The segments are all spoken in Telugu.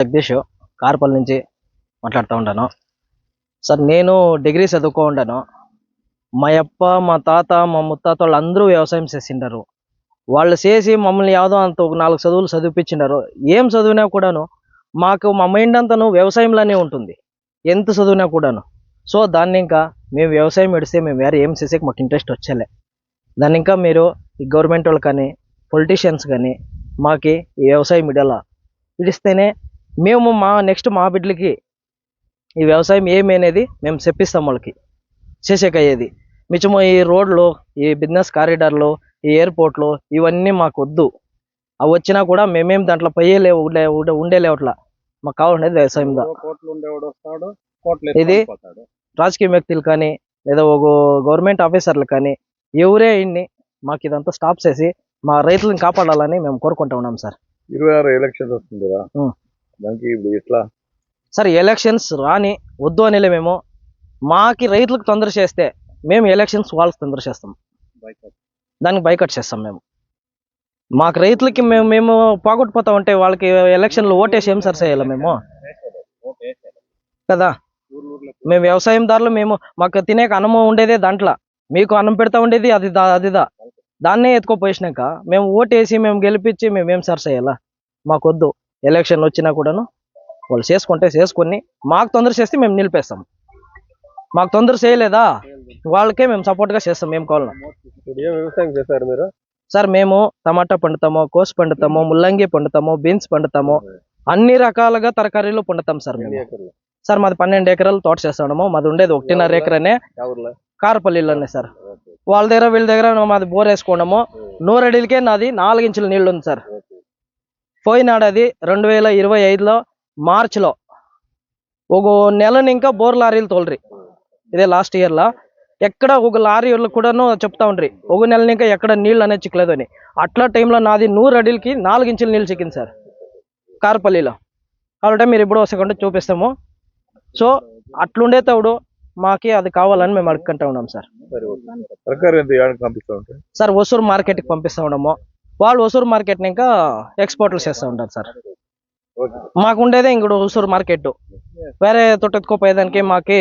జగదీష్ కార్పల్ నుంచి మాట్లాడుతూ ఉంటాను సార్. నేను డిగ్రీ చదువుకో ఉంటాను. మా అప్ప మా తాత మా ముత్తాత వాళ్ళు అందరూ వ్యవసాయం చేసిండారు. వాళ్ళు చేసి మమ్మల్ని ಯಾವುದೋ అంత ఒక 4 చదువులు చదివిపించినారు. ఏం చదివినా కూడాను మాకు మా మైండ్ అంతాను వ్యవసాయంలోనే ఉంటుంది, ఎంత చదివినా కూడాను. సో దాన్ని ఇంకా మేము వ్యవసాయం పెడిస్తే మేము వేరే ఏం చేసేకి మాకు ఇంట్రెస్ట్ వచ్చేలే. దాన్ని ఇంకా మీరు ఈ గవర్నమెంట్ వాళ్ళు కానీ పొలిటీషియన్స్ కానీ మాకి ఈ వ్యవసాయం ఇడిస్తేనే మేము మా నెక్స్ట్ మా బిడ్డలకి ఈ వ్యవసాయం ఏమి అనేది మేము చెప్పిస్తాం వాళ్ళకి చేసేకయ్యేది. మిచ్చము ఈ రోడ్లు, ఈ బిజినెస్ కారిడార్లు, ఈ ఎయిర్పోర్ట్లు ఇవన్నీ మాకు వద్దు. అవి వచ్చినా కూడా మేమేం దాంట్లో ఉండేలేవు. అట్లా మాకు కావాలనేది వ్యవసాయం. ఇది రాజకీయ వ్యక్తులు కానీ లేదా ఒక గవర్నమెంట్ ఆఫీసర్లు కానీ ఎవరే ఇన్ని మాకు ఇదంతా స్టాప్ చేసి మా రైతులను కాపాడాలని మేము కోరుకుంటా ఉన్నాం సార్. 26 ఎలక్షన్స్ వస్తుంది కదా, దానికి ఇప్పుడు ఎట్లా సార్? ఎలక్షన్స్ రాని వద్దు అనేలే. మేము మాకి రైతులకు తొందర చేస్తే మేము ఎలక్షన్స్ వాళ్ళకి తొందర చేస్తాం, దానికి బైకట్ చేస్తాం. మాకు రైతులకి మేము పోగొట్టుపోతా ఉంటే వాళ్ళకి ఎలక్షన్లు ఓటేసి ఏం సార్ చేయాలి మేము కదా? మేము వ్యవసాయందారులు, మాకు తినేక అన్నం ఉండేదే దాంట్లో, మీకు అన్నం పెడతా ఉండేది అదిదా. దాన్నే ఎత్తుకోపోయినాక మేము ఓటేసి మేము గెలిపించి మేమేం సార్ చేయాలా? మాకొద్దు. ఎలక్షన్లు వచ్చినా కూడాను వాళ్ళు చేసుకొని మాకు తొందర చేస్తే మేము నిలిపేస్తాం. మాకు తొందర చేయలేదా వాళ్ళకే మేము సపోర్ట్గా చేస్తాం. ఏం కావాలన్నా వ్యవసాయం చేస్తారు మీరు సార్? మేము టమాటా పండుతాము, కోసు పండుతాము, ముల్లంగి పండుతాము, బీన్స్ పండుతాము, అన్ని రకాలుగా తరకారీలు పండుతాం సార్. సార్ మాది 12 ఎకరాలు తోట చేస్తాము. మాది ఉండేది 1.5 ఎకరనే కార్పల్లిలోనే సార్. వాళ్ళ దగ్గర వీళ్ళ దగ్గర మాది బోర్ వేసుకోవడము. 100 అడుగులకే నాది 4 ఇంచుల నీళ్లు ఉంది సార్. పోయినాడది 2025లో మార్చిలో ఒక నెలని ఇంకా బోర్ లారీలు తోలరి. ఇదే లాస్ట్ ఇయర్లో ఎక్కడ ఒక లారీ కూడాను చెప్తా ఉండ్రి ఒక నెలని ఇంకా ఎక్కడ నీళ్ళు అనేది చిక్కలేదు అని. అట్లా టైంలో నాది 100 అడుగులకి 4 ఇంచుల నీళ్ళు చిక్కింది సార్ కార్పల్లిలో. కాబట్టి మీరు ఇప్పుడు సెకండ్ చూపిస్తాము. సో అట్లుండే తోడు మాకి అది కావాలని మేము అడుక్కుంటా ఉన్నాం సార్. సార్ ఒసూరు మార్కెట్కి పంపిస్తా ఉన్నాము. వాళ్ళు ఒసూరు మార్కెట్ని ఇంకా ఎక్స్పోర్ట్లు చేస్తూ ఉంటారు సార్. మాకు ఉండేదే ఇంకోటి ఒసూరు మార్కెట్. వేరే తొట్టెత్తుకోపోయేదానికి మాకి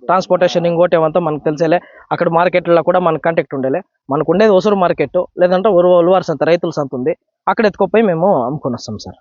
ట్రాన్స్పోర్టేషన్ ఇంకోటి ఏమంతా మనకు తెలిసేలే. అక్కడ మార్కెట్లో కూడా మనకు కాంటాక్ట్ ఉండేలే. మనకు ఉండేది ఒసూరు మార్కెట్, లేదంటే ఉలువారు సంత, రైతుల సంత ఉంది. అక్కడ ఎత్తుకోపోయి మేము అమ్ముకొని వస్తాం సార్.